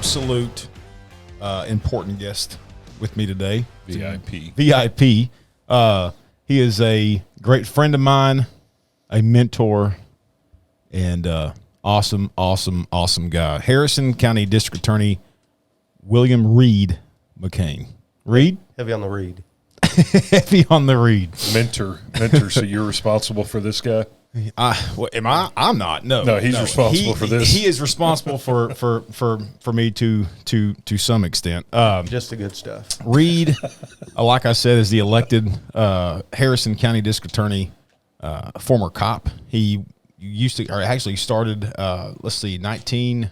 absolute important guest with me today. VIP. VIP. He is a great friend of mine, a mentor, and awesome guy. Harrison County District Attorney William Reid McCain. Reid? Heavy on the Reid. Heavy on the Reid. Mentor. So you're responsible for this guy? Am I? I'm not. No. No, he's responsible for this. He is responsible for me to some extent. Just the good stuff. Reid, like I said, is the elected Harrison County District Attorney, former cop. He used to, or actually started, 19.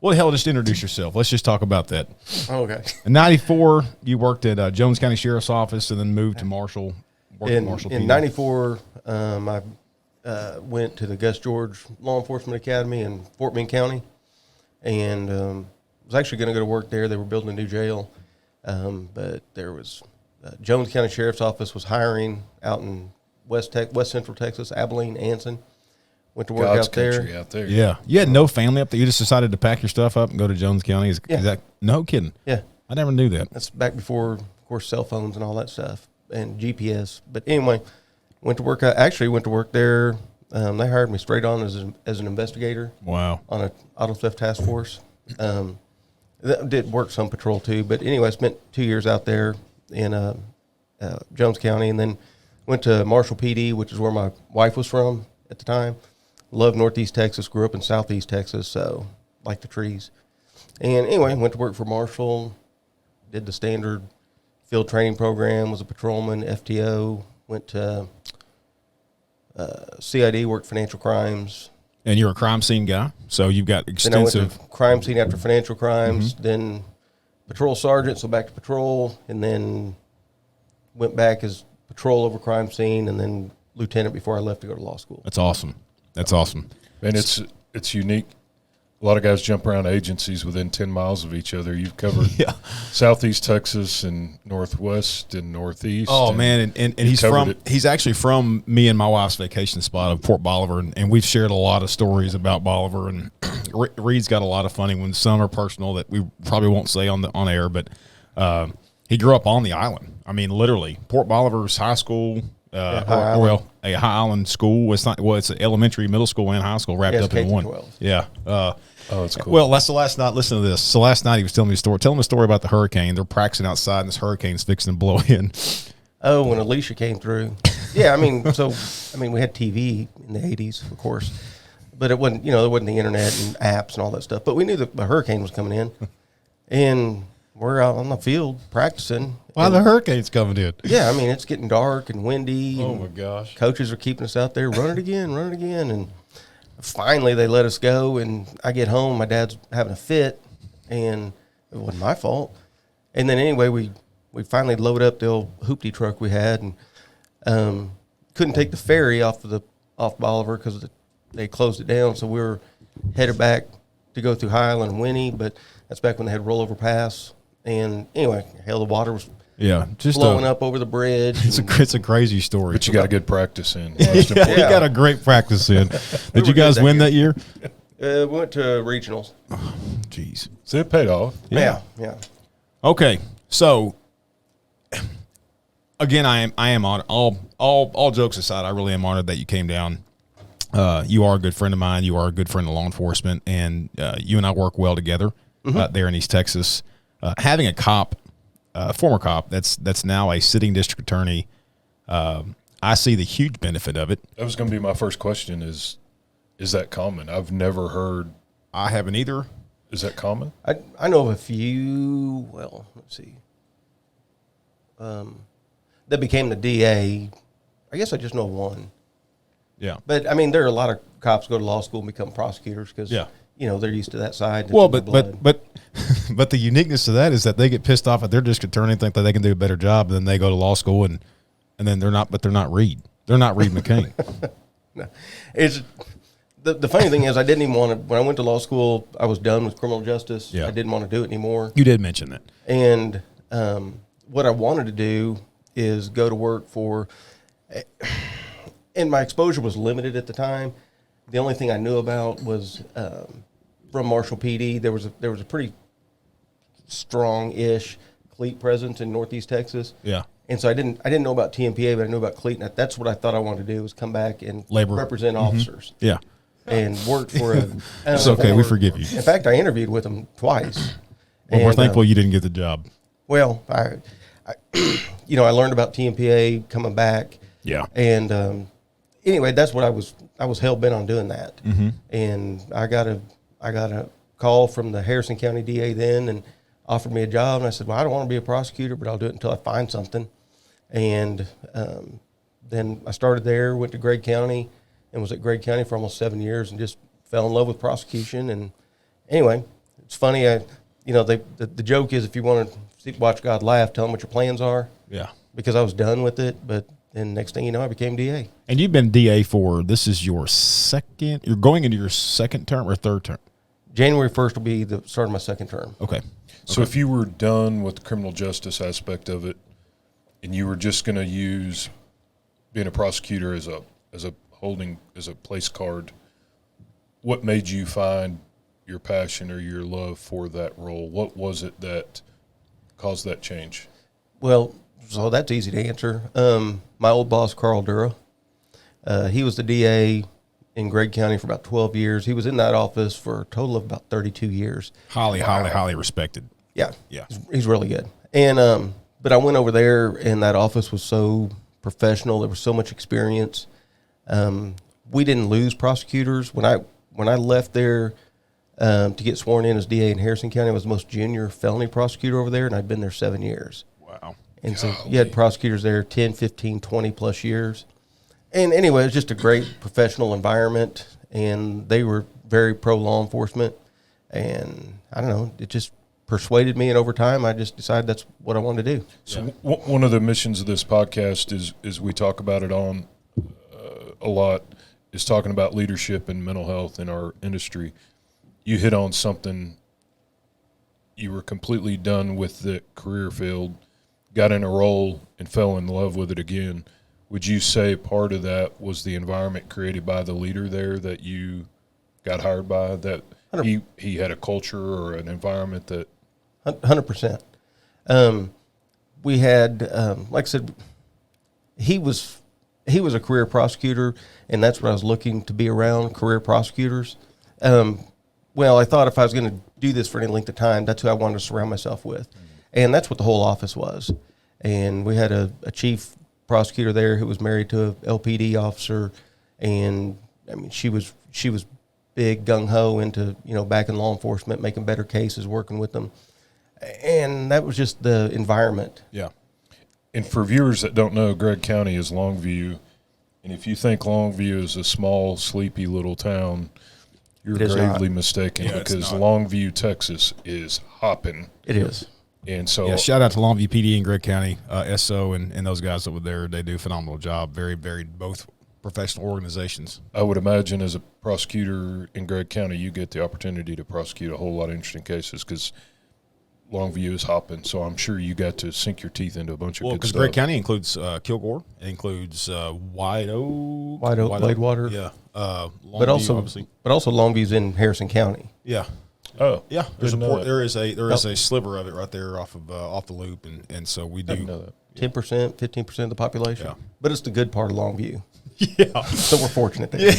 Well, hell, just introduce yourself. Let's just talk about that. Okay. In 94, you worked at Jones County Sheriff's Office and then moved to Marshall. In 94, I went to the Gus George Law Enforcement Academy in Fort Bend County, and was actually going to go to work there. They were building a new jail, but there was Jones County Sheriff's Office was hiring out in West Central Texas, Abilene, Anson. Went to work God's out there. country out there. Yeah. You had no family up there. You just decided to pack your stuff up and go to Jones County. Is that no kidding? Yeah. I never knew that. That's back before, of course, cell phones and all that stuff and GPS. But anyway, went to work there. They hired me straight on as an investigator. Wow. On an auto theft task force. Did work some patrol too, but anyway, I spent 2 years out there in Jones County, and then went to Marshall PD, which is where my wife was from at the time. Loved Northeast Texas, grew up in Southeast Texas, so like the trees. And anyway, went to work for Marshall, did the standard field training program, was a patrolman, FTO, went to CID, worked financial crimes. And you're a crime scene guy, so you've got extensive. Then I went to crime scene after financial crimes, then patrol sergeant, so back to patrol, and then went back as patrol over crime scene, and then lieutenant before I left to go to law school. That's awesome. That's awesome. And it's unique. A lot of guys jump around agencies within 10 miles of each other. You've covered Southeast Texas and Northwest and Northeast. Oh, man, and he's actually from me and my wife's vacation spot of Port Bolivar, and we've shared a lot of stories about Bolivar, and Reid's got a lot of funny ones. Some are personal that we probably won't say on air, but he grew up on the island. I mean, literally, Port Bolivar's high school, a high island school. It's an elementary, middle school, and high school wrapped up in one. 12. Yeah. Oh, that's cool. Well, that's the last night. Listen to this. So last night he was telling me a story. Tell him a story about the hurricane. They're practicing outside, and this hurricane's fixing to blow in. Oh, when Alicia came through. Yeah, we had TV in the 80s, of course. But it wasn't, there wasn't the internet and apps and all that stuff. But we knew that the hurricane was coming in. And we're out on the field practicing. Why the hurricane's coming in? Yeah, it's getting dark and windy. Oh, and my gosh. Coaches are keeping us out there. Run it again. And finally they let us go. And I get home. My dad's having a fit. And it wasn't my fault. And then anyway, we finally load up the old hoopty truck we had. And couldn't take the ferry off Bolivar because they closed it down. So we were headed back to go through High Island and Winnie. But that's back when they had rollover pass. And anyway, the water was just blowing up over the bridge. It's a crazy story. But you got a good practice in. You got a great practice in. Did you guys win that year? We went to regionals. Oh, jeez. So it paid off. Yeah. Okay, so again, I am honored. All jokes aside, I really am honored that you came down. You are a good friend of mine. You are a good friend of law enforcement, and you and I work well together there in East Texas. Having a cop, former cop, that's now a sitting district attorney, I see the huge benefit of it. That was going to be my first question. Is that common? I've never heard. I haven't either. Is that common? I know of a few. Well, let's see. That became the DA. I guess I just know one. Yeah. But there are a lot of cops go to law school and become prosecutors because they're used to that side. Well, but the uniqueness to that is that they get pissed off at their district attorney and think that they can do a better job, and then they go to law school and then they're not Reid. They're not Reid McCain. No. It's the funny thing is I didn't even want to. When I went to law school, I was done with criminal justice. Yeah. I didn't want to do it anymore. You did mention that. And what I wanted to do is go to work for, and my exposure was limited at the time. The only thing I knew about was from Marshall PD. There was a pretty strong-ish cleat presence in Northeast Texas. Yeah. And so I didn't know about TMPA, but I knew about cleat. And that's what I thought I wanted to do, was come back and represent officers. Yeah. And work for a. It's okay. We forgive you. In fact, I interviewed with them twice. Well, we're thankful you didn't get the job. Well, I I learned about TMPA coming back. Yeah. And anyway, that's what I was hell bent on doing that. Mm-hmm. And I got a call from the Harrison County DA then, and offered me a job. And I said, well, I don't want to be a prosecutor, but I'll do it until I find something. And then I started there, went to Gregg County, and was at Gregg County for almost 7 years, and just fell in love with prosecution. And anyway, it's funny. The joke is, if you want to watch God laugh, tell him what your plans are. Yeah. Because I was done with it, but then next thing you know, I became DA. And you've been DA this is your second, you're going into your second term or third term? January 1st will be the start of my second term. Okay. So if you were done with the criminal justice aspect of it, and you were just going to use being a prosecutor as a place card, what made you find your passion or your love for that role? What was it that caused that change? Well, so that's easy to answer. My old boss, Carl Dura, he was the DA in Gregg County for about 12 years. He was in that office for a total of about 32 years. Highly respected. Yeah. Yeah. He's really good. And, but I went over there, and that office was so professional. There was so much experience. We didn't lose prosecutors. When I left there to get sworn in as DA in Harrison County, I was the most junior felony prosecutor over there, and I'd been there 7 years. Wow. And so you had prosecutors there 10, 15, 20 plus years. And anyway, it was just a great professional environment, and they were very pro law enforcement. And I don't know, it just persuaded me, and over time I just decided that's what I wanted to do. So one of the missions of this podcast is we talk about it on a lot, is talking about leadership and mental health in our industry. You hit on something. You were completely done with the career field, got in a role, and fell in love with it again. Would you say part of that was the environment created by the leader there that you got hired by, that he had a culture or an environment that? 100%. We had, like I said, he was a career prosecutor, and that's what I was looking to be around, career prosecutors. Well, I thought if I was going to do this for any length of time, that's who I wanted to surround myself with. And that's what the whole office was. And we had a chief prosecutor there who was married to a LPD officer, and I mean, she was big, gung-ho into, back in law enforcement, making better cases, working with them. And that was just the environment. Yeah. And for viewers that don't know, Gregg County is Longview. And if you think Longview is a small, sleepy little town, you're gravely mistaken, because Longview, Texas is hopping. It is. And so, shout out to Longview PD and Gregg County, SO, and those guys over there. They do a phenomenal job. Very, very, both professional organizations. I would imagine as a prosecutor in Gregg County, you get the opportunity to prosecute a whole lot of interesting cases, because Longview is hopping. So I'm sure you got to sink your teeth into a bunch of good stuff. Because Gregg County includes Kilgore, it includes White Oak, Bladewater. Yeah. Longview, but also Longview's in Harrison County. Yeah. Oh, yeah. There's there is a sliver of it right there off the loop, and so we do know that. 10%, 15% of the population. Yeah. But it's the good part of Longview. Yeah. So we're fortunate there.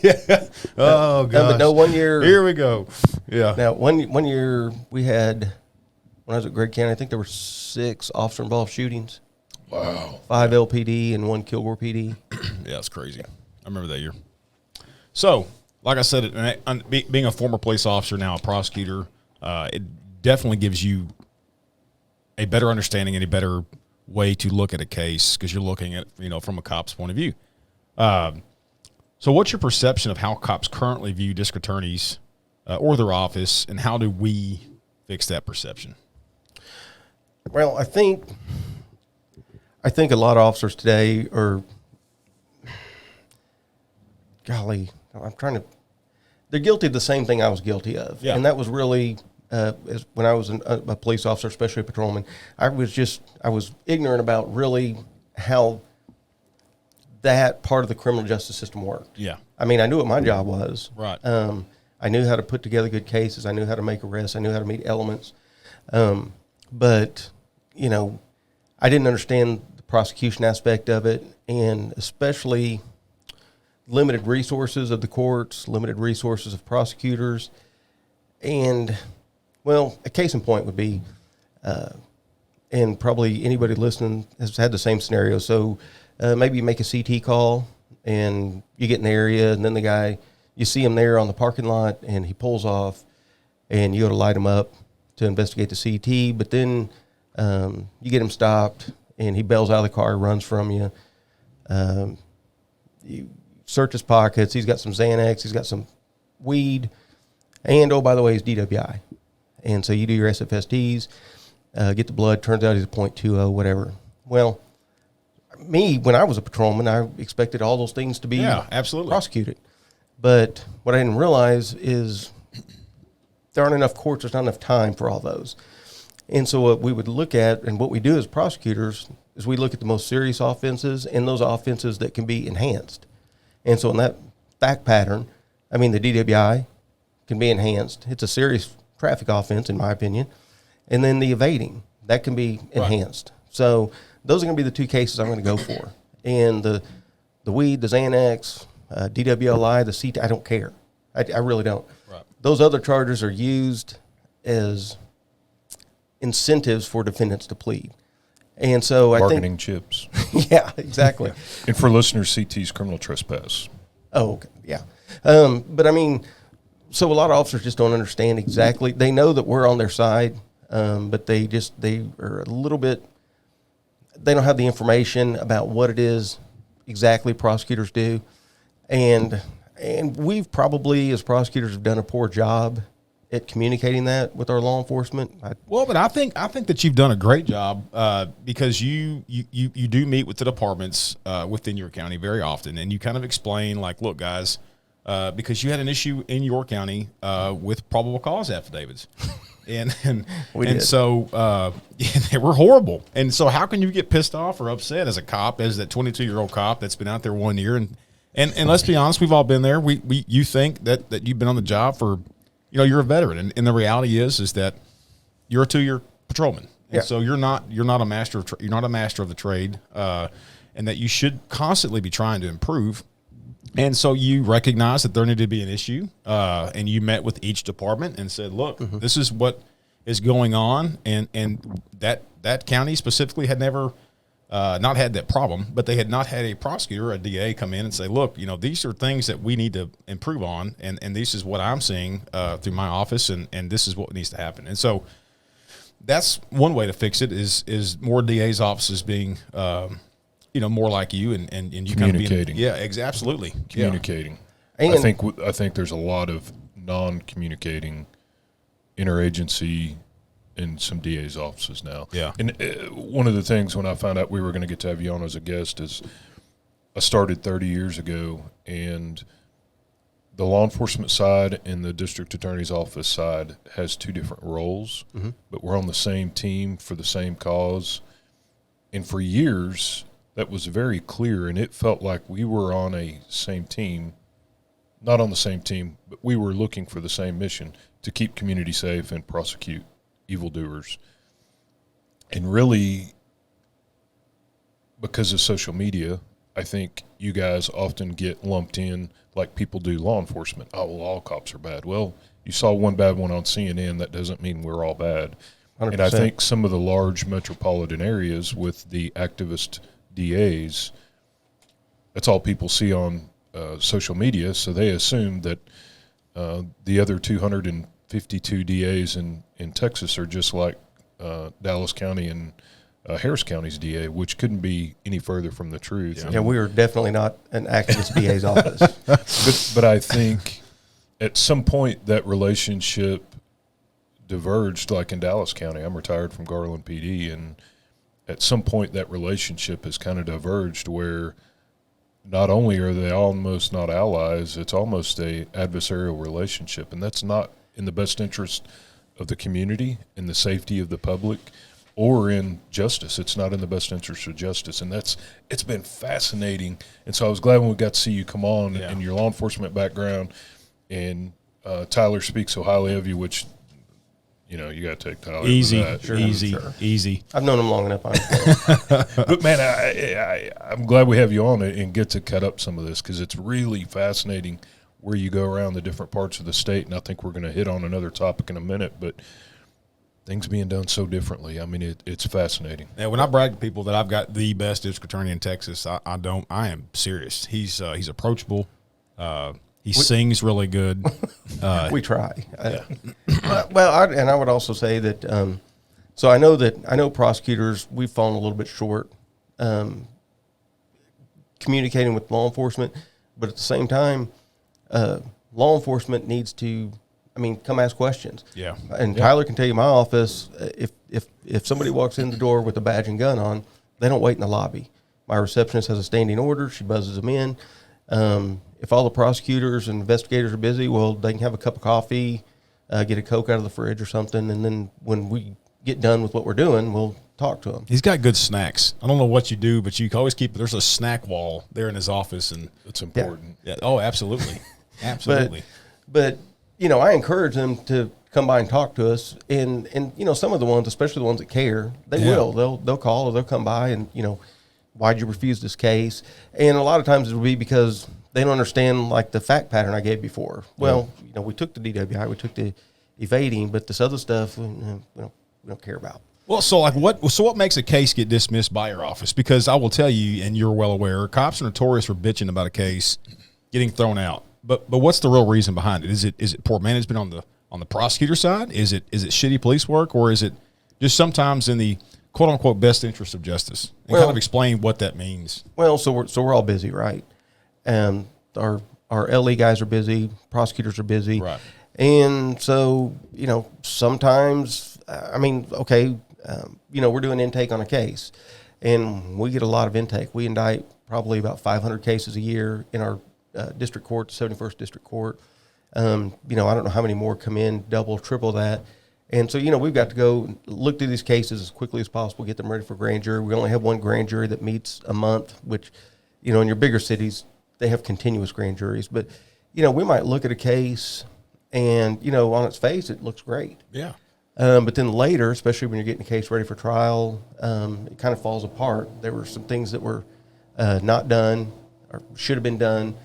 Yeah. Oh god. But no, 1 year. Here we go. Yeah. Now one year we had, when I was at Gregg County, I think there were 6 officer involved shootings. Wow. 5 LPD and 1 Kilgore PD. Yeah, it's crazy. I remember that year. So, like I said, being a former police officer, now a prosecutor, it definitely gives you a better understanding and a better way to look at a case, because you're looking at, from a cop's point of view. So what's your perception of how cops currently view district attorneys or their office, and how do we fix that perception? Well, I think a lot of officers today are, golly, they're guilty of the same thing I was guilty of. Yeah. And that was really, when I was a police officer, especially a patrolman, I was ignorant about really how that part of the criminal justice system worked. Yeah. I mean, I knew what my job was. Right. I knew how to put together good cases. I knew how to make arrests. I knew how to meet elements. But, you know, I didn't understand the prosecution aspect of it, and especially limited resources of the courts, limited resources of prosecutors. And, well, a case in point would be, and probably anybody listening has had the same scenario. So maybe you make a CT call and you get in the area, and then the guy, you see him there on the parking lot and he pulls off, and you go to light him up to investigate the CT, but then you get him stopped and he bails out of the car, runs from you. You search his pockets. He's got some Xanax. He's got some weed. And, oh, by the way, he's DWI. And so you do your SFSTs, get the blood. Turns out he's a .20, whatever. Well, me, when I was a patrolman, I expected all those things to be absolutely prosecuted. But what I didn't realize is there aren't enough courts. There's not enough time for all those. And so what we would look at, and what we do as prosecutors, is we look at the most serious offenses and those offenses that can be enhanced. And so in that fact pattern, I mean, the DWI can be enhanced. It's a serious traffic offense, in my opinion. And then the evading, that can be enhanced. Right. So those are going to be the two cases I'm going to go for. And the weed, the Xanax, DWLI, the CT, I don't care. I really don't. Right. Those other charges are used as incentives for defendants to plead. And so bargaining chips. Yeah, exactly. And for listeners, CT's criminal trespass. Oh, okay. Yeah. But I mean, so a lot of officers just don't understand exactly. They know that we're on their side, but they are a little bit, they don't have the information about what it is exactly prosecutors do. And we've probably, as prosecutors, have done a poor job at communicating that with our law enforcement. But I think that you've done a great job because you do meet with the departments within your county very often, and you kind of explain, like, look, guys, because you had an issue in your county with probable cause affidavits, and so they were horrible. And so how can you get pissed off or upset as a cop, as that 22-year-old cop that's been out there 1 year, and let's be honest, we've all been there. You think that you've been on the job for, you know, you're a veteran, and the reality is that you're a 2-year patrolman, and so you're not a master of you're not a master of the trade, and that you should constantly be trying to improve. And so you recognize that there needed to be an issue, and you met with each department and said, look, this is what is going on, and that county specifically had never not had that problem, but they had not had a prosecutor, a DA, come in and say, look, you know, these are things that we need to improve on, and this is what I'm seeing through my office, and this is what needs to happen. And so that's one way to fix it is more DA's offices being, you know, more like you and you communicating. Kind of being, absolutely. Communicating. Yeah. I think there's a lot of non-communicating interagency in some DA's offices now. Yeah. And one of the things when I found out we were going to get to have you on as a guest is I started 30 years ago, and the law enforcement side and the district attorney's office side has two different roles, but we're on the same team for the same cause. And for years, that was very clear, and it felt like we were on a same team, not on the same team, but we were looking for the same mission to keep community safe and prosecute evildoers. And really, because of social media, I think you guys often get lumped in like people do law enforcement. Oh, well, all cops are bad. Well, you saw one bad one on CNN. That doesn't mean we're all bad. 100%. And I think some of the large metropolitan areas with the activist DAs, that's all people see on social media, so they assume that the other 252 DAs in Texas are just like Dallas County and Harris County's DA, which couldn't be any further from the truth. Yeah, we are definitely not an activist DA's office. But I think at some point that relationship diverged, like in Dallas County. I'm retired from Garland PD, and at some point that relationship has kind of diverged where not only are they almost not allies, it's almost a adversarial relationship, and that's not in the best interest of the community and the safety of the public or in justice. It's not in the best interest of justice, and it's been fascinating. And so I was glad when we got to see you come on and your law enforcement background, and Tyler speaks so highly of you, which you know, you got to take Tyler. Easy, with that. Sure, easy, sure. easy. I've known him long enough. But man, I'm glad we have you on it and get to cut up some of this, because it's really fascinating where you go around the different parts of the state. And I think we're going to hit on another topic in a minute, but things being done so differently. I mean, it's fascinating. Yeah, when I brag to people that I've got the best district attorney in Texas, I am serious. He's approachable. He sings really good. We try. I would also say that. So I know prosecutors, we've fallen a little bit short communicating with law enforcement, but at the same time, law enforcement needs to, come ask questions. Yeah. And Tyler can tell you, my office, if somebody walks in the door with a badge and gun on, they don't wait in the lobby. My receptionist has a standing order. She buzzes them in. If all the prosecutors and investigators are busy, well, they can have a cup of coffee, get a Coke out of the fridge or something, and then when we get done with what we're doing, we'll talk to them. He's got good snacks. I don't know what you do, but you can always there's a snack wall there in his office, and It's important. yeah. Oh, absolutely. Absolutely. But I encourage them to come by and talk to us, and some of the ones, especially the ones that care, they will. They'll call or they'll come by and why'd you refuse this case? And a lot of times it will be because they don't understand like the fact pattern I gave before. Well, we took the DWI, we took the evading, but this other stuff we don't care about. Well, so what makes a case get dismissed by your office? Because I will tell you, and you're well aware, cops are notorious for bitching about a case getting thrown out. But what's the real reason behind it? Is it poor management on the prosecutor side? Is it shitty police work, or is it just sometimes in the quote unquote best interest of justice? And kind of explain what that means. Well, so we're all busy, right? Our LE guys are busy, prosecutors are busy, Right. And so sometimes we're doing intake on a case, and we get a lot of intake. We indict probably about 500 cases a year in our district court, 71st District Court. I don't know how many more come in, double, triple that. And so, we've got to go look through these cases as quickly as possible, get them ready for grand jury. We only have one grand jury that meets a month, which, in your bigger cities, they have continuous grand juries. But, we might look at a case and, on its face, it looks great. Yeah. But then later, especially when you're getting a case ready for trial, it kind of falls apart. There were some things that were not done or should have been done,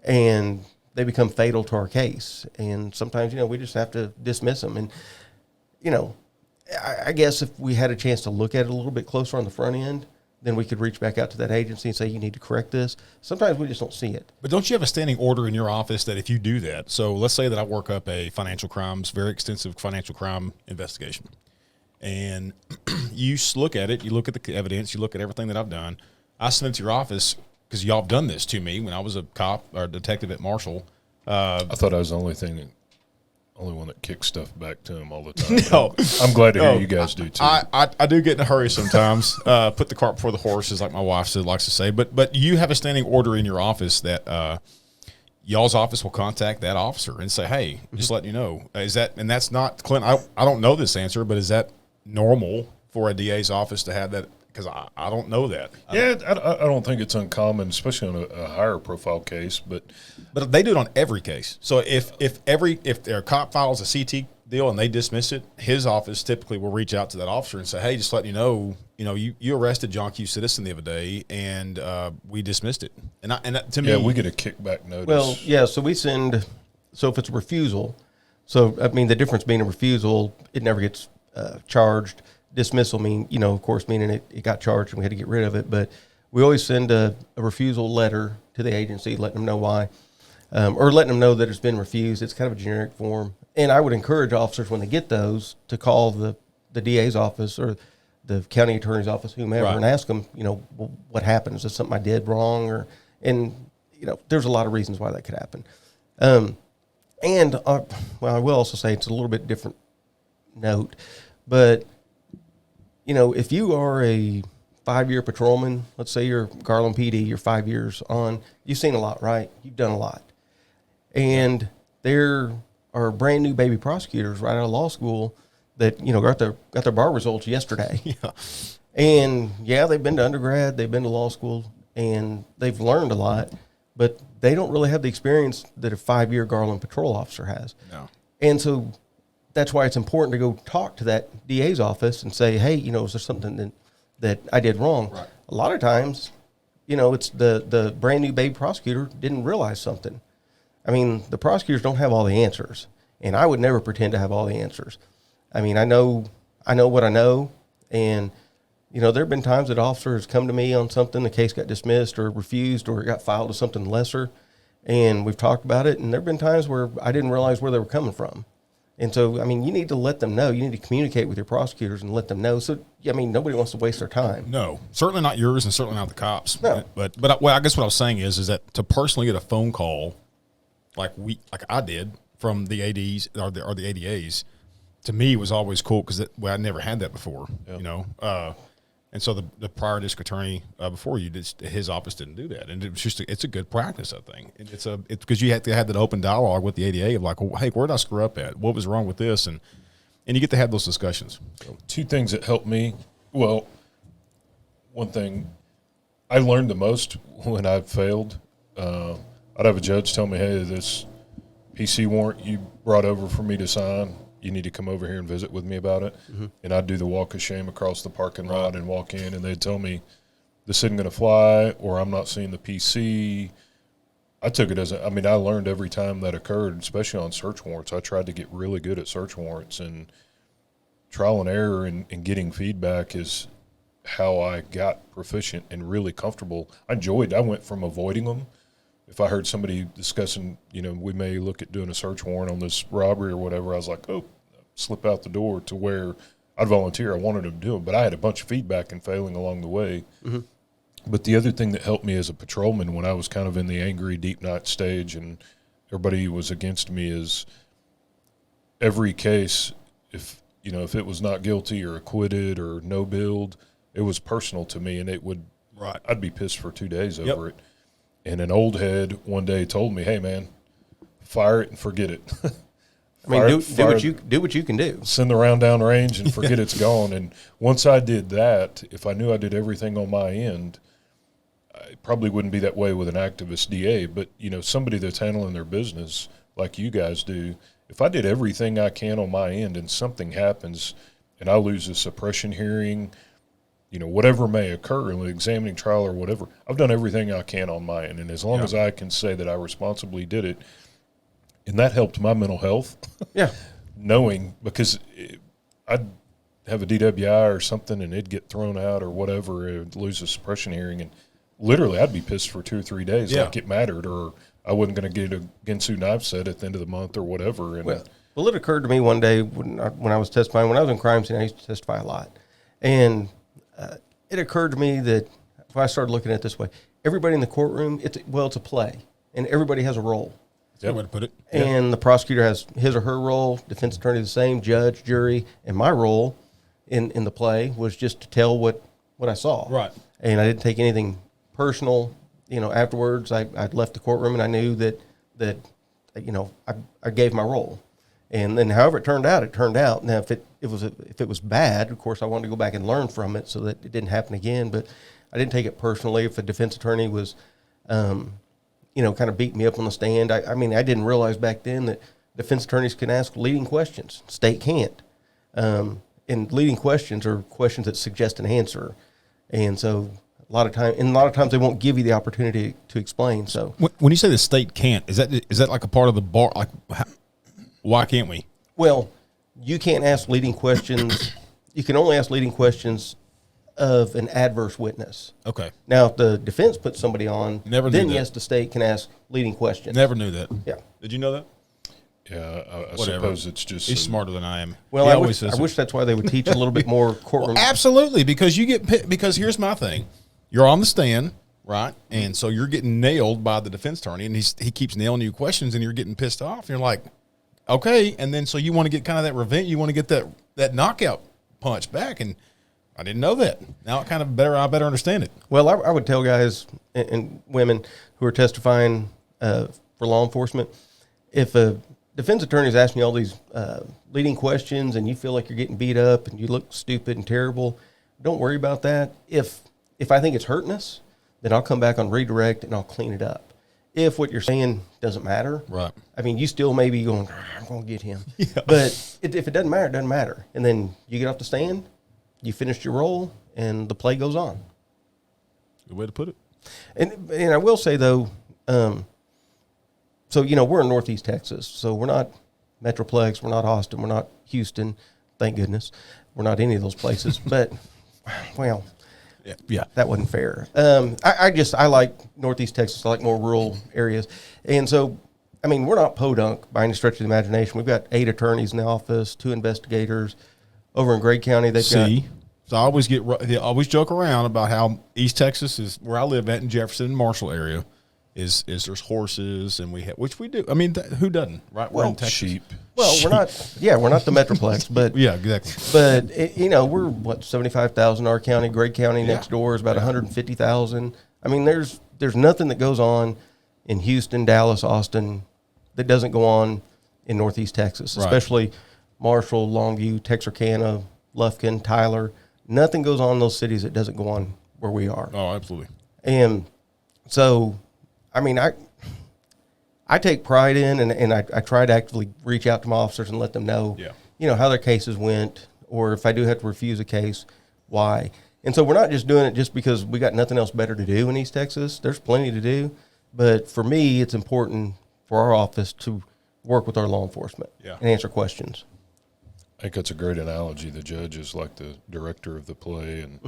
and they become fatal to our case. And sometimes, we just have to dismiss them. And, I guess if we had a chance to look at it a little bit closer on the front end, then we could reach back out to that agency and say, you need to correct this. Sometimes we just don't see it. But don't you have a standing order in your office that if you do that, so let's say that I work up a very extensive financial crime investigation, and you look at it, you look at the evidence, you look at everything that I've done, I send it to your office because y'all have done this to me when I was a cop or a detective at Marshall. I thought I was the only one that kicks stuff back to him all the time. No. I'm glad to hear you guys do too. I do get in a hurry sometimes. Put the cart before the horse, as like my wife likes to say. But you have a standing order in your office that y'all's office will contact that officer and say, hey, just letting you know. And that's not, Clint, I don't know this answer, but is that normal for a DA's office to have that? Because I don't know that. I don't think it's uncommon, especially on a higher profile case. But they do it on every case. So if their cop files a CT deal and they dismiss it, his office typically will reach out to that officer and say, hey, just letting you know, you arrested John Q. Citizen the other day, and we dismissed it. And to me, we get a kickback notice. Well, yeah. So we send. So if it's a refusal, the difference being a refusal, it never gets charged. Dismissal meaning it got charged and we had to get rid of it. But we always send a refusal letter to the agency, letting them know why, or letting them know that it's been refused. It's kind of a generic form. And I would encourage officers when they get those to call the DA's office or the county attorney's office, whomever, Right. and ask them, what happened? Is this something I did wrong? There's a lot of reasons why that could happen. I will also say it's a little bit different note, but if you are a 5-year patrolman, let's say you're Garland PD, you're 5 years on, you've seen a lot, right? You've done a lot. And there are brand new baby prosecutors right out of law school that, got their bar results yesterday. Yeah. And they've been to undergrad, they've been to law school, and they've learned a lot, but they don't really have the experience that a 5-year Garland patrol officer has. No. And so that's why it's important to go talk to that DA's office and say, hey, you know, is there something that I did wrong? Right. A lot of times, you know, it's the brand new babe prosecutor didn't realize something. I mean, the prosecutors don't have all the answers, and I would never pretend to have all the answers. I mean, I know what I know, and, you know, there have been times that officers come to me on something, the case got dismissed or refused or it got filed as something lesser, and we've talked about it, and there have been times where I didn't realize where they were coming from. And so, I mean, you need to let them know. You need to communicate with your prosecutors and let them know. So, I mean, nobody wants to waste their time. No, certainly not yours, and certainly not the cops. No. But I guess what I was saying is that to personally get a phone call, like I did from the ADs or the ADAs, to me was always cool because I never had that before. Yep. You know. And so the prior district attorney before you, his office didn't do that, and it was just it's a good practice, I think. And it's because you have to have that open dialogue with the ADA of like, well, hey, where did I screw up at? What was wrong with this? And you get to have those discussions. So. Two things that helped me. Well, one thing I learned the most when I failed. I'd have a judge tell me, hey, this PC warrant you brought over for me to sign, you need to come over here and visit with me about it. Mm-hmm. And I'd do the walk of shame across the parking lot and walk in, and they'd tell me this isn't going to fly, or I'm not seeing the PC. I took it I learned every time that occurred, especially on search warrants. I tried to get really good at search warrants, and trial and error and getting feedback is how I got proficient and really comfortable. I went from avoiding them. If I heard somebody discussing, you know, we may look at doing a search warrant on this robbery or whatever, I was like, oh, slip out the door, to where I'd volunteer. I wanted to do it, but I had a bunch of feedback and failing along the way. Mm-hmm. But the other thing that helped me as a patrolman when I was kind of in the angry deep night stage and everybody was against me is every case, if it was not guilty or acquitted or no build, it was personal to me, and I'd be pissed for 2 days over it. And an old head one day told me, hey, man, fire it and forget it. Do what you can do. Send the round down range and forget it's gone. And once I did that, if I knew I did everything on my end, I probably wouldn't be that way with an activist DA. But, you know, somebody that's handling their business like you guys do, if I did everything I can on my end and something happens and I lose a suppression hearing, you know, whatever may occur in an examining trial or whatever, I've done everything I can on my end. And as long as I can say that I responsibly did it, and that helped my mental health. Yeah. Knowing, because I'd have a DWI or something and it'd get thrown out or whatever, and lose a suppression hearing. And literally I'd be pissed for 2 or 3 days. Like it mattered, or I wasn't going to get a Ginsu knife set at the end of the month or whatever. And well, it occurred to me one day when I was testifying, when I was in crime scene, I used to testify a lot. And it occurred to me that if I started looking at it this way, everybody in the courtroom, it's a play, and everybody has a role. That's a good way to put it. And the prosecutor has his or her role, defense attorney the same, judge, jury, and my role in the play was just to tell what I saw. Right. And I didn't take anything personal. You know, afterwards I'd left the courtroom and I knew that you know, I gave my role. And then however it turned out. Now if it was bad, of course I wanted to go back and learn from it so that it didn't happen again. But I didn't take it personally if a defense attorney was you know, kind of beat me up on the stand. I mean, I didn't realize back then that defense attorneys can ask leading questions. State can't. And leading questions are questions that suggest an answer. And so a lot of times they won't give you the opportunity to explain. So when you say the state can't, is that like a part of the bar? Like, why can't we? Well, you can't ask leading questions. You can only ask leading questions of an adverse witness. Okay. Now, if the defense puts somebody on, then yes, the state can ask leading questions. Never knew that. Yeah. Did you know that? Yeah, I suppose it's just... He's smarter than I am. Well, I wish that's why they would teach a little bit more courtroom. Well, absolutely, because because here's my thing. You're on the stand, right? And so you're getting nailed by the defense attorney, and he keeps nailing you questions, and you're getting pissed off. And you're like, okay. And then so you want to get kind of that revenge. You want to get that knockout punch back, and I didn't know that. Now I better understand it. Well, I would tell guys and women who are testifying for law enforcement, if a defense attorney is asking you all these leading questions and you feel like you're getting beat up and you look stupid and terrible, don't worry about that. If I think it's hurting us, then I'll come back on redirect and I'll clean it up. if what you're saying doesn't matter. Right. I mean, you still may be going, I'm going to get him. Yeah. But if it doesn't matter, it doesn't matter. And then you get off the stand, you finished your role, and the play goes on. Good way to put it. And I will say, though, so, we're in Northeast Texas, so we're not Metroplex, we're not Austin, we're not Houston, thank goodness. We're not any of those places. But, well, yeah, that wasn't fair. I like Northeast Texas. I like more rural areas. And so, I mean, we're not podunk by any stretch of the imagination. We've got 8 attorneys in the office, 2 investigators. Over in Gray County, they've got... So I always joke around about how East Texas is where I live at in Jefferson and Marshall area. Is there's horses and which we do. I mean, who doesn't, right? We're in Texas. Sheep. Well, Sheep. we're not the Metroplex, but Yeah, exactly. but we're 75,000 our county. Gray County next door is about 150,000. I mean, there's nothing that goes on in Houston, Dallas, Austin that doesn't go on in Northeast Texas, Right. especially Marshall, Longview, Texarkana, Lufkin, Tyler. Nothing goes on in those cities that doesn't go on where we are. Oh, absolutely. And so, I mean, I take pride in, and I try to actively reach out to my officers and let them know, how their cases went, or if I do have to refuse a case, why. And so we're not just doing it just because we got nothing else better to do in East Texas. There's plenty to do. But for me, it's important for our office to work with our law enforcement and answer questions. I think that's a great analogy. The judge is like the director of the play, and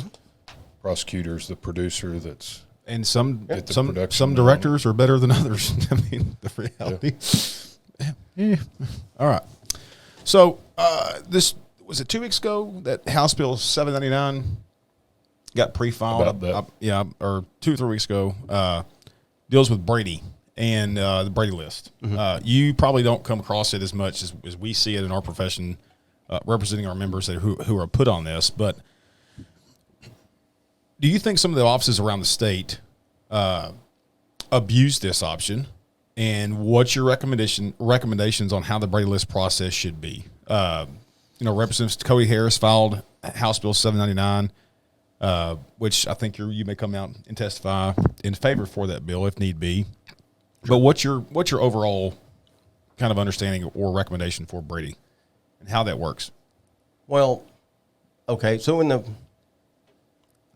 prosecutor's the producer that's... And some production directors are better than others. I mean, the reality. Yeah. All right. So this was it 2 weeks ago that House Bill 799 got pre-filed. About that. Or 2 or 3 weeks ago. Deals with Brady and the Brady list. You probably don't come across it as much as we see it in our profession, representing our members who are put on this, but. Do you think some of the offices around the state abuse this option? And what's your recommendations on how the Brady list process should be? Representative Cody Harris filed House Bill 799, which I think you may come out and testify in favor for that bill if need be. But what's your overall kind of understanding or recommendation for Brady and how that works? Well, okay, so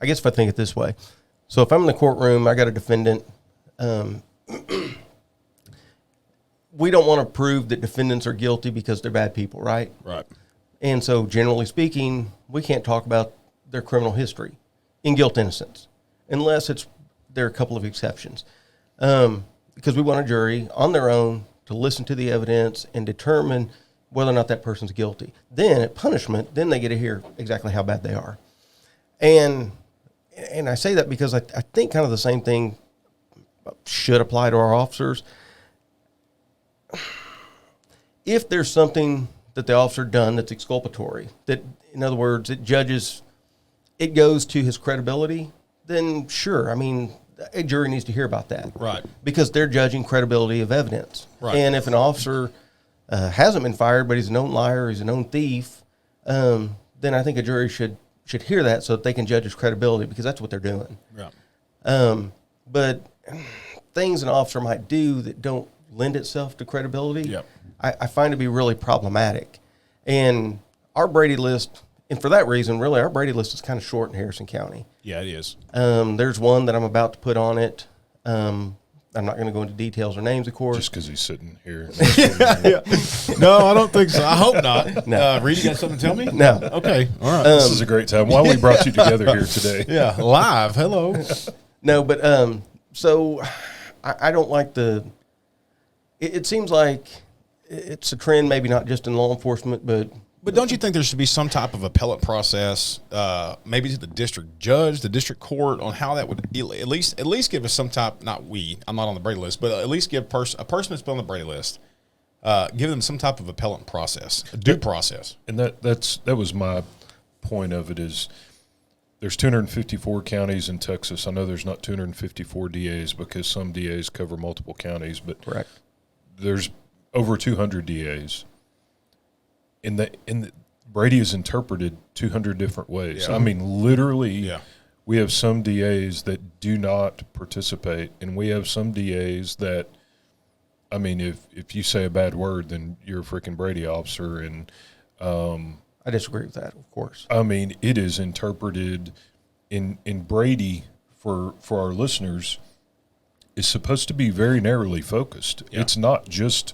I guess if I think it this way. So if I'm in the courtroom, I got a defendant. We don't want to prove that defendants are guilty because they're bad people, right? Right. And so generally speaking, we can't talk about their criminal history in guilt innocence, unless there are a couple of exceptions. Because we want a jury on their own to listen to the evidence and determine whether or not that person's guilty. Then at punishment, then they get to hear exactly how bad they are. And I say that because I think kind of the same thing should apply to our officers. If there's something that the officer done that's exculpatory, that, in other words, it goes to his credibility, then sure, I mean, a jury needs to hear about that. Right. Because they're judging credibility of evidence. Right. And if an officer hasn't been fired, but he's a known liar, he's a known thief, then I think a jury should hear that so that they can judge his credibility, because that's what they're doing. Yeah. But things an officer might do that don't lend itself to credibility, I find to be really problematic. And our Brady list, and for that reason, really, our Brady list is kind of short in Harrison County. Yeah, it is. There's one that I'm about to put on it. I'm not going to go into details or names, of course. Just because he's sitting here. No, I don't think so. I hope not. No. Reid, you got something to tell me? No. Okay. All right. This is a great time. Why we brought you together here today. Yeah, live. Hello. No, but so I don't like it seems like it's a trend, maybe not just in law enforcement, But don't you think there should be some type of appellate process, maybe to the district judge, the district court, on how that would at least give us some type? I'm not on the Brady list, but at least give a person that's been on the Brady list, give them some type of appellate process, a due process. And that was my point of it is there's 254 counties in Texas. I know there's not 254 DAs because some DAs cover multiple counties, but correct. There's over 200 DAs. In Brady is interpreted 200 different ways. Yeah. I mean, literally, we have some DAs that do not participate, and we have some DAs that, I mean, if you say a bad word, then you're a freaking Brady officer, and I disagree with that, of course. I mean, it is interpreted in Brady for our listeners is supposed to be very narrowly focused. Yeah. It's not just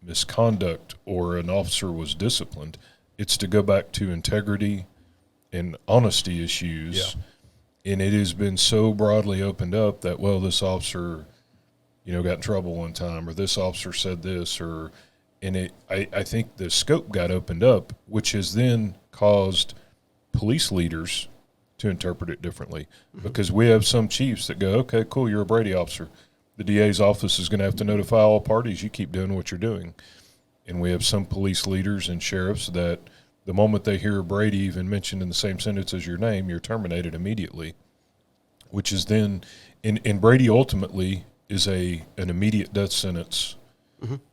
misconduct or an officer was disciplined. It's to go back to integrity and honesty issues. Yeah. And it has been so broadly opened up that, well, this officer, you know, got in trouble one time, or this officer said this, I think the scope got opened up, which has then caused police leaders to interpret it differently, because we have some chiefs that go, okay, cool, you're a Brady officer. The DA's office is going to have to notify all parties you keep doing what you're doing. And we have some police leaders and sheriffs that the moment they hear Brady even mentioned in the same sentence as your name, you're terminated immediately, which is then, and Brady ultimately is an immediate death sentence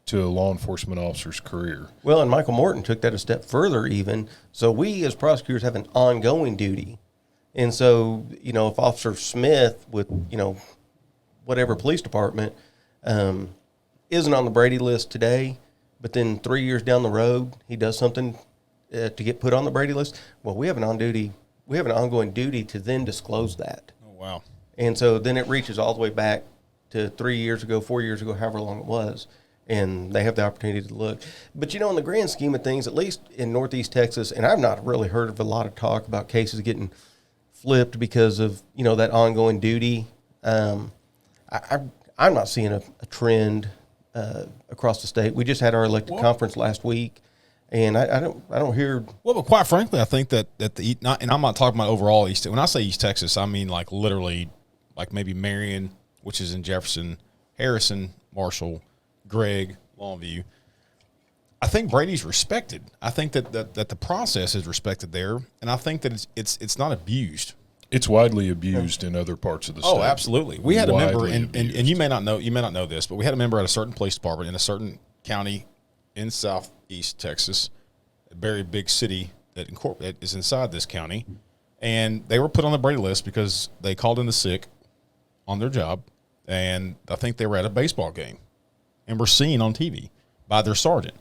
to a law enforcement officer's career. Well, and Michael Morton took that a step further even. So we as prosecutors have an ongoing duty. And so, you know, if Officer Smith with, you know, whatever police department isn't on the Brady list today, but then 3 years down the road he does something to get put on the Brady list, well, we have an ongoing duty to then disclose that. Oh, wow. And so then it reaches all the way back to 3 years ago, 4 years ago, however long it was, and they have the opportunity to look. But, you know, in the grand scheme of things, at least in Northeast Texas, and I've not really heard of a lot of talk about cases getting flipped because of, you know, that ongoing duty. I'm not seeing a trend across the state. We just had our elected conference last week, and I don't hear. Well, but quite frankly, I think that and I'm not talking about overall East. When I say East Texas, I mean like literally, like maybe Marion, which is in Jefferson, Harrison, Marshall, Gregg, Longview. I think Brady's respected. I think that the process is respected there, and I think that it's not abused. It's widely abused in other parts of the state. Oh, absolutely. We had a member, and you may not know this, but we had a member at a certain police department in a certain county in southeast Texas, a very big city that is inside this county, and they were put on the Brady list because they called in the sick on their job, and I think they were at a baseball game and were seen on TV by their sergeant.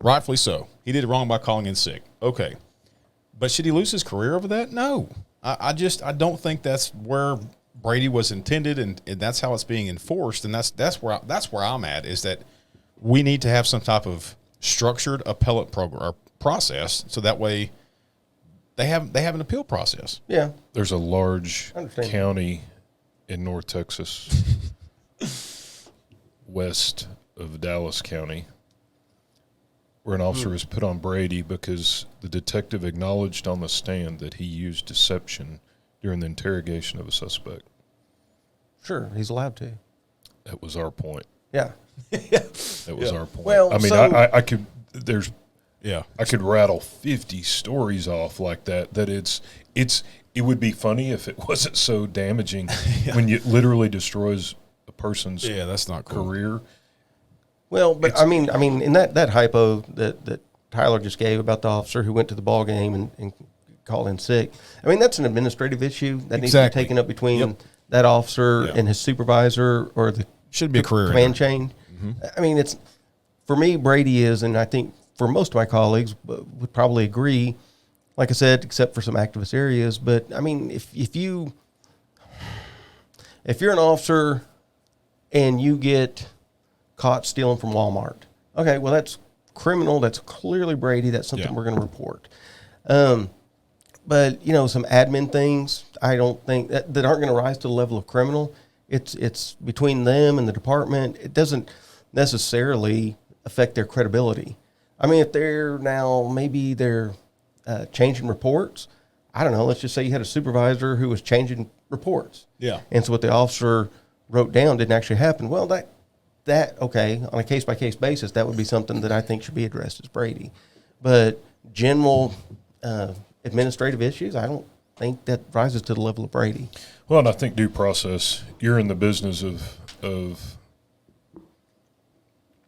Rightfully so. He did it wrong by calling in sick. Okay. But should he lose his career over that? No. I don't think that's where Brady was intended, and that's how it's being enforced. And that's where I'm at, is that we need to have some type of structured appellate program or process, so that way they have an appeal process. Yeah. There's a large county in North Texas, west of Dallas County, where an officer is put on Brady because the detective acknowledged on the stand that he used deception during the interrogation of a suspect. Sure, he's allowed to. That was our point. Yeah. That was our point. Well, I mean, I could I could rattle 50 stories off like that. That it would be funny if it wasn't so damaging when it literally destroys a person's that's not cool. career. Well, but I mean, in that hypo that Tyler just gave about the officer who went to the ball game and called in sick, I mean, that's an administrative issue that needs to be taken up between that officer and his supervisor, or the should be a career command chain. Mm-hmm. I mean, it's, for me, Brady is, and I think for most of my colleagues would probably agree, like I said, except for some activist areas. But I mean, if you're an officer and you get caught stealing from Walmart, okay, well, that's criminal. That's clearly Brady. That's something we're going to report. But, you know, some admin things, I don't think that aren't going to rise to the level of criminal. It's between them and the department. It doesn't necessarily affect their credibility. I mean, if they're changing reports, I don't know, let's just say you had a supervisor who was changing reports. Yeah. And so what the officer wrote down didn't actually happen. Well, that okay, on a case-by-case basis, that would be something that I think should be addressed as Brady. But general administrative issues, I don't think that rises to the level of Brady. Well, and I think due process, you're in the business of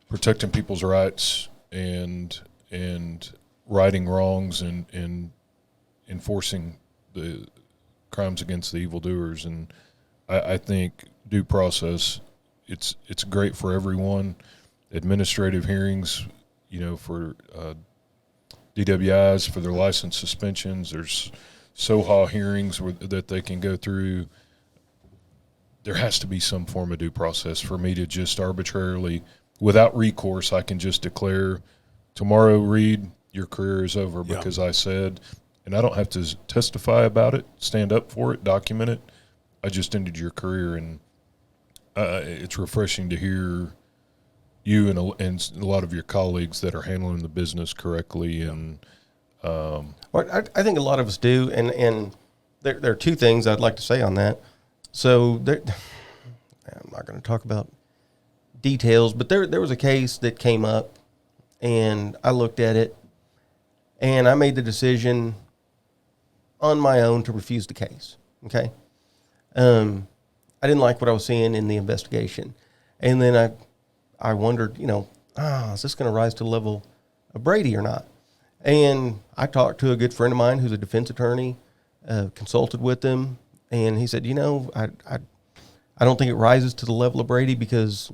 protecting people's rights and righting wrongs and enforcing the crimes against the evildoers. And I think due process, it's great for everyone. Administrative hearings, for DWIs for their license suspensions. There's SOHA hearings that they can go through. There has to be some form of due process for me to just arbitrarily, without recourse, I can just declare, tomorrow, Reid, your career is over because I said, and I don't have to testify about it, stand up for it, document it. I just ended your career, and it's refreshing to hear you and a lot of your colleagues that are handling the business correctly. And well, I think a lot of us do, and there are two things I'd like to say on that. So I'm not going to talk about details, but there was a case that came up, and I looked at it, and I made the decision on my own to refuse the case. Okay, I didn't like what I was seeing in the investigation, and then I wondered, is this going to rise to the level of Brady or not? And I talked to a good friend of mine who's a defense attorney, consulted with him, and he said, I don't think it rises to the level of Brady because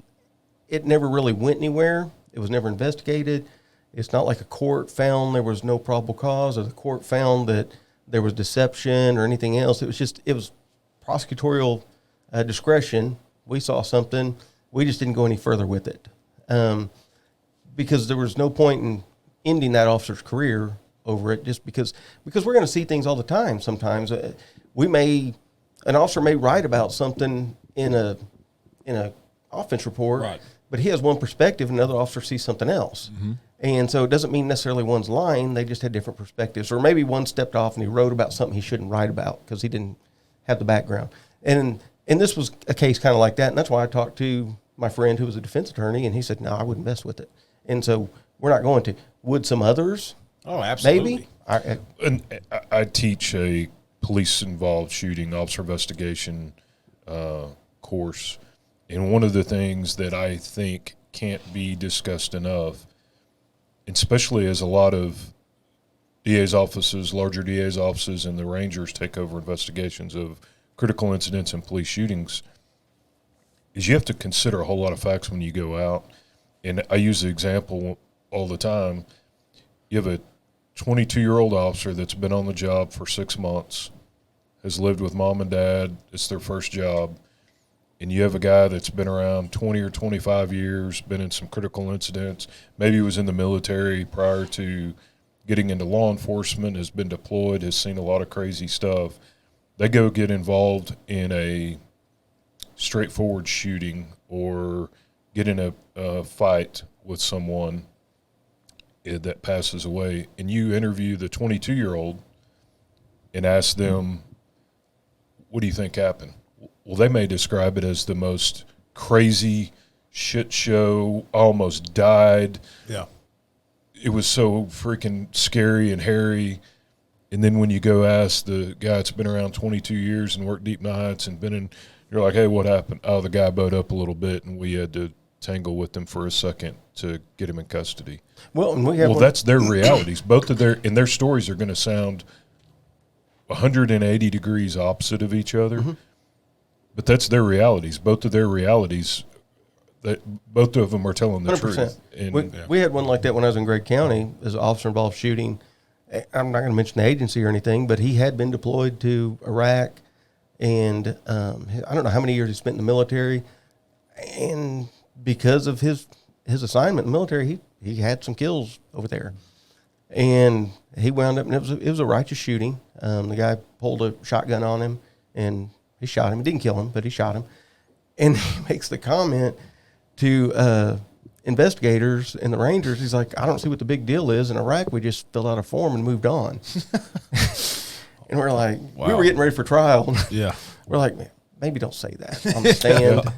it never really went anywhere. It was never investigated. It's not like a court found there was no probable cause, or the court found that there was deception or anything else. It was prosecutorial discretion. We saw something. We just didn't go any further with it because there was no point in ending that officer's career over it, just because we're going to see things all the time. Sometimes an officer may write about something in a offense report, right, but he has one perspective, and another officer sees something else. Mm-hmm. And so it doesn't mean necessarily one's lying. They just had different perspectives. Or maybe one stepped off and he wrote about something he shouldn't write about because he didn't have the background. And this was a case kind of like that. And that's why I talked to my friend who was a defense attorney, and he said, no, I wouldn't mess with it. And so we're not going to. Would some others? Oh, absolutely. Maybe. I teach a police-involved shooting officer investigation course. And one of the things that I think can't be discussed enough, especially as a lot of DA's offices, larger DA's offices, and the Rangers take over investigations of critical incidents and police shootings, is you have to consider a whole lot of facts when you go out. And I use the example all the time. You have a 22-year-old officer that's been on the job for 6 months, has lived with mom and dad, it's their first job, and you have a guy that's been around 20 or 25 years, been in some critical incidents, maybe he was in the military prior to getting into law enforcement, has been deployed, has seen a lot of crazy stuff. They go get involved in a straightforward shooting or get in a fight with someone that passes away, and you interview the 22-year-old and ask them, what do you think happened? Well, they may describe it as the most crazy shit show, almost died. Yeah. It was so freaking scary and hairy. And then when you go ask the guy that's been around 22 years and worked deep nights and been in, you're like, hey, what happened? Oh, the guy bowed up a little bit, and we had to tangle with him for a second to get him in custody. Well, and that's their realities. Both of their stories are going to sound 180 degrees opposite of each other, mm-hmm. but that's their realities. Both of their realities, that both of them are telling the 100%. Truth. And we had one like that when I was in Gregg County as an officer-involved shooting. I'm not going to mention the agency or anything, but he had been deployed to Iraq, and I don't know how many years he spent in the military, and because of his assignment in the military, he had some kills over there, and he wound up, and it was a righteous shooting. The guy pulled a shotgun on him, and he shot him. He didn't kill him, but he shot him, and he makes the comment to investigators and the Rangers. He's like, I don't see what the big deal is. In Iraq, we just filled out a form and moved on. And we're like, wow. We were getting ready for trial. Yeah. We're like, maybe don't say that on the stand.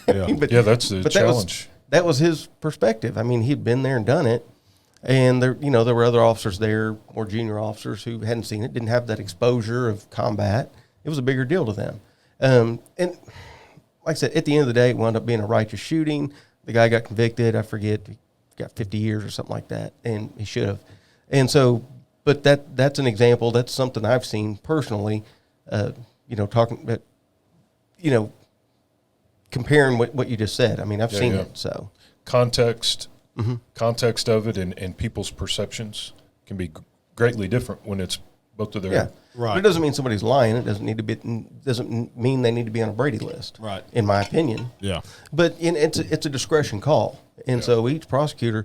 Yeah, but that's the challenge. That was his perspective. I mean, he'd been there and done it. And there were other officers there, more junior officers who hadn't seen it, didn't have that exposure of combat. It was a bigger deal to them. And like I said, at the end of the day, it wound up being a righteous shooting. The guy got convicted. I forget, he got 50 years or something like that, and he should have. And so but that's an example. That's something I've seen personally. Talking about, comparing what you just said. I mean, I've seen it. So context of it and people's perceptions can be greatly different when it's both of their. Yeah. Right. But it doesn't mean somebody's lying. It doesn't mean they need to be on a Brady list. Right. In my opinion. Yeah. But it's a discretion call, and so each prosecutor.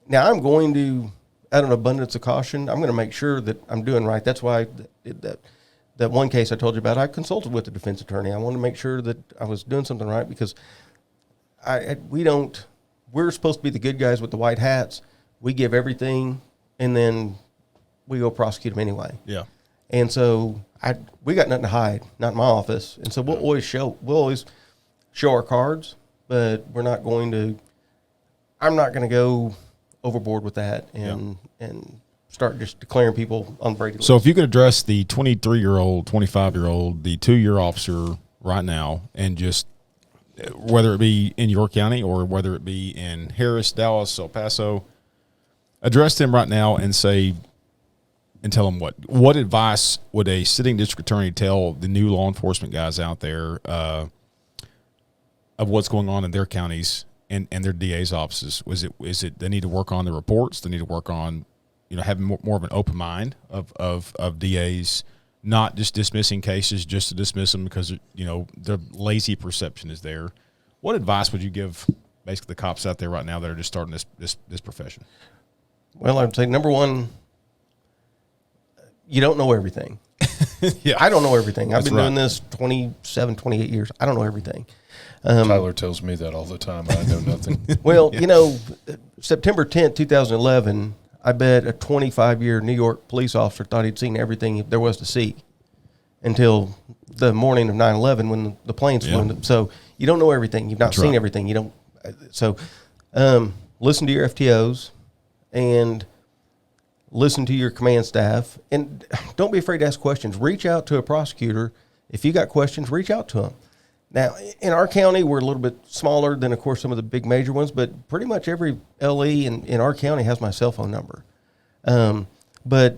Now I'm going to, out of an abundance of caution, I'm going to make sure that I'm doing right. That's why that one case I told you about, I consulted with the defense attorney. I wanted to make sure that I was doing something right, because we're supposed to be the good guys with the white hats. We give everything, and then we go prosecute them anyway. Yeah. And so we got nothing to hide, not in my office. And so we'll always show our cards, but I'm not going to go overboard with that and start just declaring people on Brady list. So if you could address the 23-year-old, 25-year-old, the 2-year officer right now, and just whether it be in York County or whether it be in Harris, Dallas, El Paso, address them right now and tell them what advice would a sitting district attorney tell the new law enforcement guys out there of what's going on in their counties and their DA's offices? Is it they need to work on the reports? They need to work on having more of an open mind of DAs, not just dismissing cases just to dismiss them because the lazy perception is there. What advice would you give basically the cops out there right now that are just starting this profession? Well, I'd say number one, you don't know everything. Yeah, I don't know everything. I've That's been right. doing this 27, 28 years. I don't know everything. Tyler tells me that all the time. I know nothing. Well, September 10th, 2011, I bet a 25-year New York police officer thought he'd seen everything there was to see until the morning of 9/11 when the planes flew. So you don't know everything. You've not seen everything. You don't. So listen to your FTOs and listen to your command staff, and don't be afraid to ask questions. Reach out to a prosecutor. If you got questions, reach out to them. Now, in our county, we're a little bit smaller than, of course, some of the big major ones, but pretty much every LE in our county has my cell phone number. But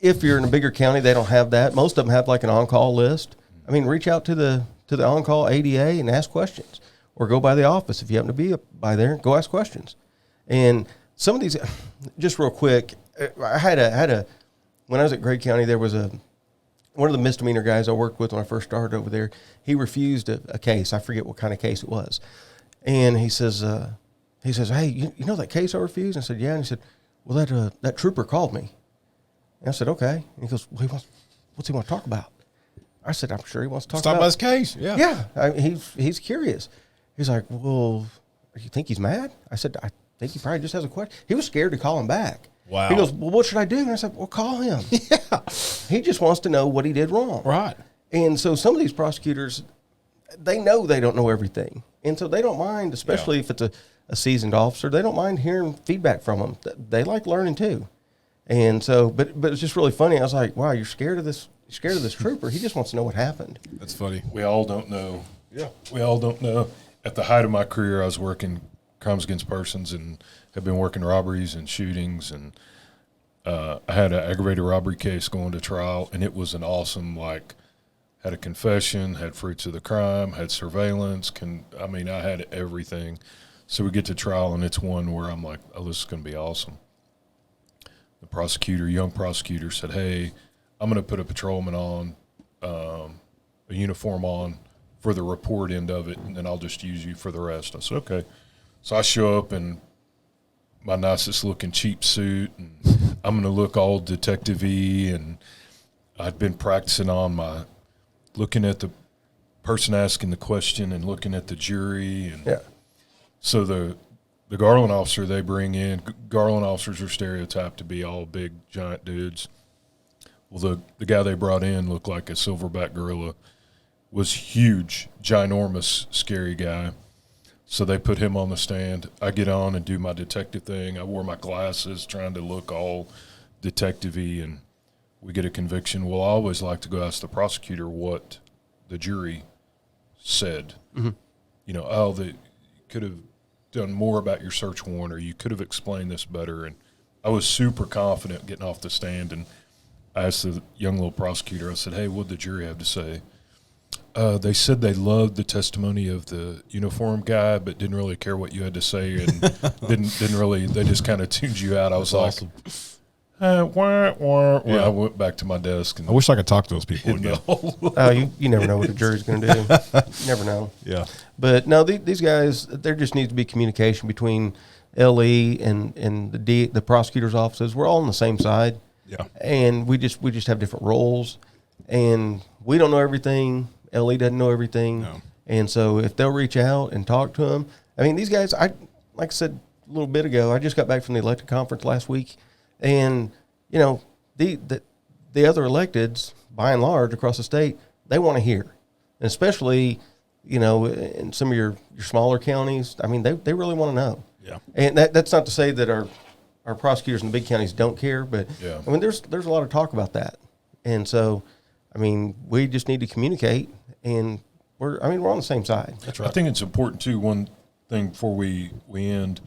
if you're in a bigger county, they don't have that. Most of them have like an on-call list. I mean, reach out to the on-call ADA and ask questions, or go by the office if you happen to be by there. Go ask questions. And some of these, just real quick, I had a when I was at Gray County, there was one of the misdemeanor guys I worked with when I first started over there. He refused a case. I forget what kind of case it was. And he says, hey, you know that case I refused? And I said, yeah. And he said, well, that trooper called me. And I said, okay. And he goes, well, what's he want to talk about? I said, I'm sure he wants to talk about his case. Yeah. Yeah. He's curious. He's like, well, you think he's mad? I said, I think he probably just has a question. He was scared to call him back. Wow. He goes, well, what should I do? And I said, well, call him. Yeah. He just wants to know what he did wrong. Right. And so some of these prosecutors, they know they don't know everything. And so they don't mind, especially if it's a seasoned officer, they don't mind hearing feedback from them. They like learning too. And so, but it's just really funny. I was like, wow, you're scared of this trooper. He just wants to know what happened. That's funny. We all don't know. Yeah. We all don't know. At the height of my career, I was working crimes against persons and have been working robberies and shootings. And I had an aggravated robbery case going to trial, and it was an awesome, had a confession, had fruits of the crime, had surveillance. I had everything. So we get to trial, and it's one where I'm like, oh, this is going to be awesome. The young prosecutor said, hey, I'm going to put a patrolman on, a uniform on for the report end of it, and then I'll just use you for the rest. I said, okay. So I show up in my nicest looking cheap suit, and I'm going to look all detective-y, and I'd been practicing on looking at the person asking the question and looking at the jury. And so the Garland officer they bring in, Garland officers are stereotyped to be all big, giant dudes. Well, the guy they brought in looked like a silverback gorilla, was huge, ginormous, scary guy. So they put him on the stand. I get on and do my detective thing. I wore my glasses trying to look all detective-y, and we get a conviction. Well, I always like to go ask the prosecutor what the jury said. Mm-hmm. They could have done more about your search warrant, or you could have explained this better. And I was super confident getting off the stand, and I asked the young little prosecutor, I said, hey, what did the jury have to say? They said they loved the testimony of the uniform guy, but didn't really care what you had to say, and didn't really. They just kind of tuned you out. I was like, wah. I went back to my desk. And I wish I could talk to those people again. You never know what the jury's going to do. You never know. Yeah, but no, these guys, there just needs to be communication between LE and the prosecutor's offices. We're all on the same side. Yeah, and we just have different roles, and we don't know everything. LE doesn't know everything. No. And so if they'll reach out and talk to them, I mean, these guys, like I said a little bit ago, I just got back from the elected conference last week, and, you know, the other electeds, by and large, across the state, they want to hear. And especially, you know, in some of your smaller counties, I mean, they really want to know. Yeah. And that's not to say that our prosecutors in the big counties don't care, but, Yeah. I mean, there's a lot of talk about that. And so, I mean, we just need to communicate, and we're on the same side. that's right. I think it's important, too, one thing before we end.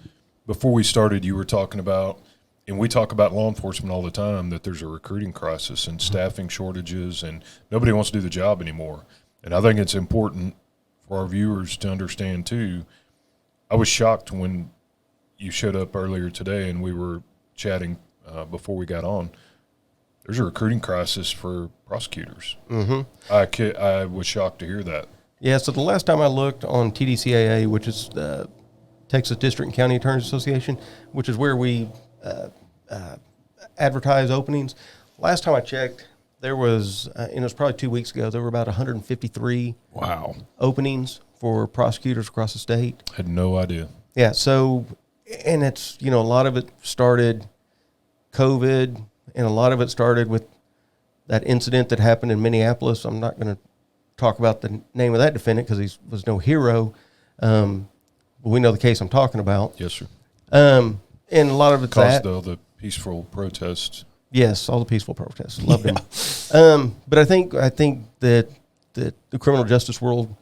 Before we started, you were talking about, and we talk about law enforcement all the time, that there's a recruiting crisis and staffing shortages, and nobody wants to do the job anymore. And I think it's important for our viewers to understand, too. I was shocked when you showed up earlier today and we were chatting before we got on. There's a recruiting crisis for prosecutors. Mm-hmm. I was shocked to hear that. Yeah, so the last time I looked on TDCAA, which is Texas District and County Attorneys Association, which is where we advertise openings, last time I checked, there was, and it was probably 2 weeks ago, there were about 153 openings for prosecutors across the state. I had no idea. Yeah, so, and it's, you know, a lot of it started COVID, and a lot of it started with that incident that happened in Minneapolis. I'm not going to talk about the name of that defendant because he was no hero. But we know the case I'm talking about. Yes, sir. And a lot of it's Caused the peaceful protests. Yes, all the peaceful protests. Loved them. But I think that the criminal justice world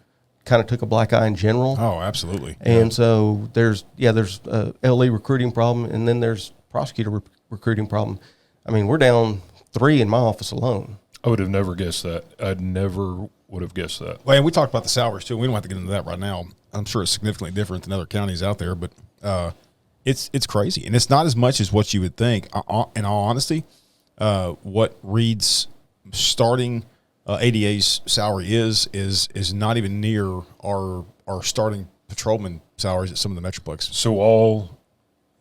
kind of took a black eye in general. Oh, absolutely. And so there's a LE recruiting problem, and then there's prosecutor recruiting problem. I mean, we're down 3 in my office alone. I would have never guessed that. I'd never would have guessed that. Well, and we talked about the salaries too. We don't have to get into that right now. I'm sure it's significantly different than other counties out there, but it's crazy, and it's not as much as what you would think. In all honesty, what Reid's starting ADA's salary is not even near our starting patrolman salaries at some of the metroplex. So all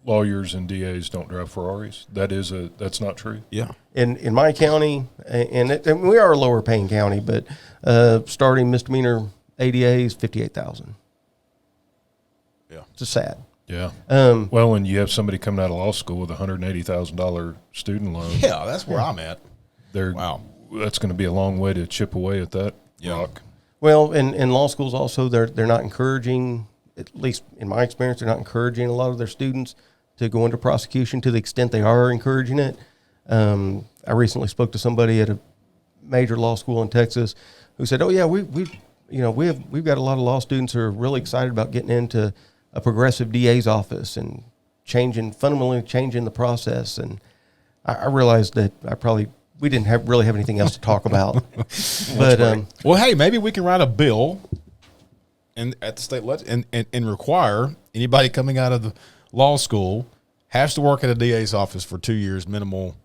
lawyers and DAs don't drive Ferraris? That's not true? Yeah. In my county, and we are a lower paying county, but starting misdemeanor ADA is $58,000. Yeah. It's just sad. Yeah. Well, and you have somebody coming out of law school with a $180,000 student loan. Yeah, that's where I'm at. Wow. That's going to be a long way to chip away at that rock. Well, in law schools also, they're not encouraging, at least in my experience, they're not encouraging a lot of their students to go into prosecution to the extent they are encouraging it. I recently spoke to somebody at a major law school in Texas who said, "Oh yeah, we've got a lot of law students who are really excited about getting into a progressive DA's office and fundamentally changing the process." And I realized that we didn't really have anything else to talk about. But well, hey, maybe we can write a bill and at the state and require anybody coming out of the law school has to work at a DA's office for 2 years minimal.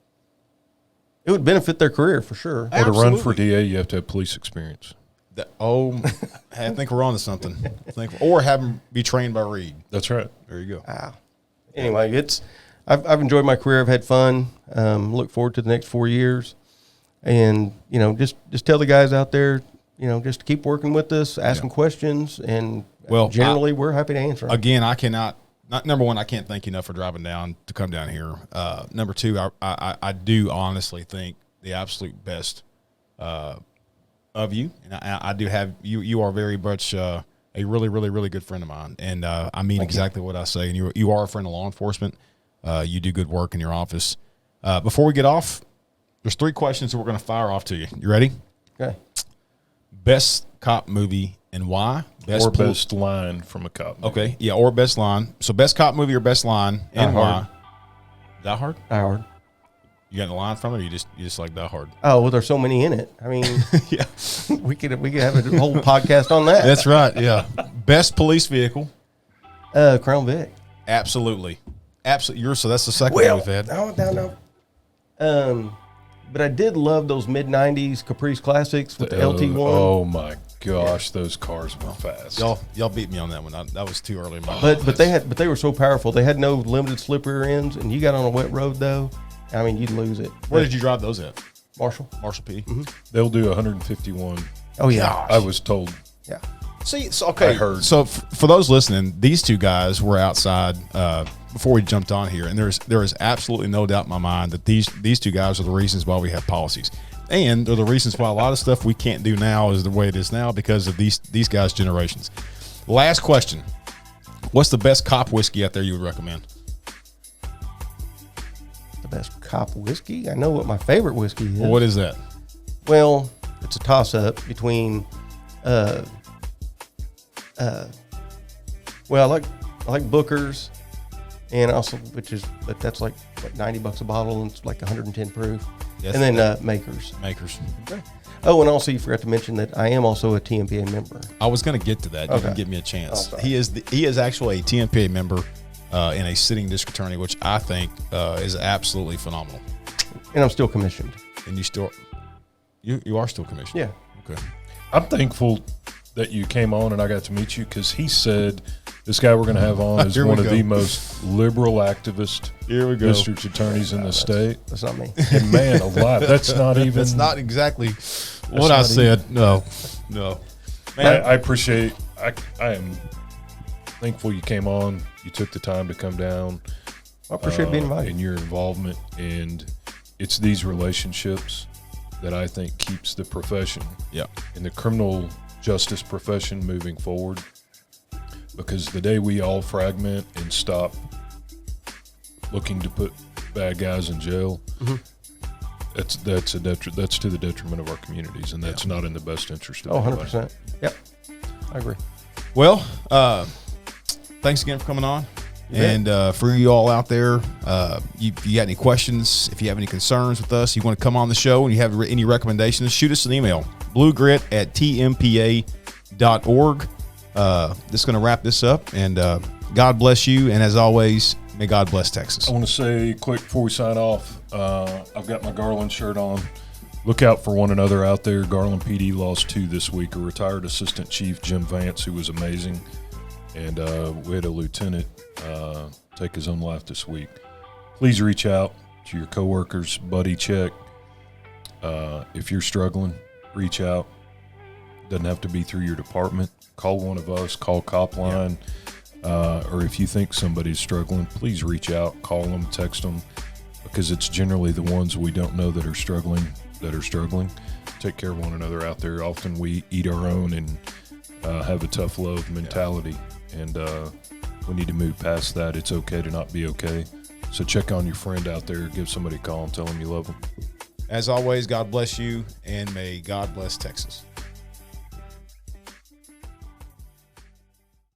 It would benefit their career for sure. Or to run for DA, you have to have police experience. I think we're on to something. Or have them be trained by Reid. That's right. There you go. Anyway, I've enjoyed my career. I've had fun. Look forward to the next 4 years. And, just tell the guys out there, just to keep working with us, asking questions, and generally we're happy to answer them. Again, number one, I can't thank you enough for driving down to come down here. Number two, I do honestly think the absolute best of you, and I do have you. You are very much a really, really, really good friend of mine, and I mean exactly what I say. And you are a friend of law enforcement. You do good work in your office. Before we get off, there's 3 questions that we're going to fire off to you. You ready? Okay. Best cop movie and why? Best line from a cop movie. Okay, yeah, or best line. So best cop movie or best line and why? Die Hard? Die Hard. You got a line from it, or you just like Die Hard? Oh, well, there's so many in it. I mean, Yeah. we could have a whole podcast on that. That's right, yeah. Best police vehicle? Crown Vic. Absolutely. Absolutely. So that's the second one we've had. No. But I did love those mid-90s Caprice Classics with the LT1. Oh, my gosh. Those cars were fast. Y'all beat me on that one. That was too early in my But they were so powerful. They had no limited slip rear ends, and you got on a wet road, though, I mean, you'd lose it. Where did you drive those at? Marshall P. Mm-hmm. They'll do 151. Oh, yeah. I was told. Yeah. See, so, okay. I heard. So for those listening, these two guys were outside before we jumped on here, and there is absolutely no doubt in my mind that these two guys are the reasons why we have policies, and they're the reasons why a lot of stuff we can't do now is the way it is now because of these guys' generations. Last question: what's the best cop whiskey out there you would recommend? The best cop whiskey? I know what my favorite whiskey is. Well, what is that? Well, it's a toss-up between well, I like Booker's, and also but that's like what, $90 a bottle, and it's like 110 proof. Yes, and then Makers. Okay. Oh, and also you forgot to mention that I am also a TMPA member. I was going to get to that. You Okay. didn't give me a chance. Oh, He is actually a TMPA member and a sitting district attorney, which I think is absolutely phenomenal. And I'm still commissioned. And you are still commissioned. Yeah. Okay. I'm thankful that you came on and I got to meet you because he said this guy we're going to have on is Here we one of go. the most liberal activist Here we go. district attorneys in the state. That's not me. And man alive, that's not even. That's not exactly what I said. No. Man, I appreciate. I am thankful you came on. You took the time to come down. I appreciate being invited. And your involvement, and it's these relationships that I think keeps the profession, yeah. in the criminal justice profession, moving forward. Because the day we all fragment and stop looking to put bad guys in jail, that's to the detriment of our communities, and that's not in the best interest of anybody. 100%. Yep. I agree. Well, thanks again for coming on. And for you all out there, if you got any questions, if you have any concerns with us, you want to come on the show and you have any recommendations, shoot us an email, bluegrit@tmpa.org. This is going to wrap this up, and God bless you. And as always, may God bless Texas. I want to say quick before we sign off, I've got my Garland shirt on. Look out for one another out there. Garland PD lost 2 this week. A retired Assistant Chief, Jim Vance, who was amazing. And we had a lieutenant take his own life this week. Please reach out to your coworkers, buddy check. If you're struggling, reach out. Doesn't have to be through your department. Call one of us, call Copline. Or if you think somebody's struggling, please reach out, call them, text them, because it's generally the ones we don't know that are struggling. Take care of one another out there. Often we eat our own and have a tough love mentality, and we need to move past that. It's okay to not be okay. So check on your friend out there. Give somebody a call and tell them you love them. As always, God bless you, and may God bless Texas.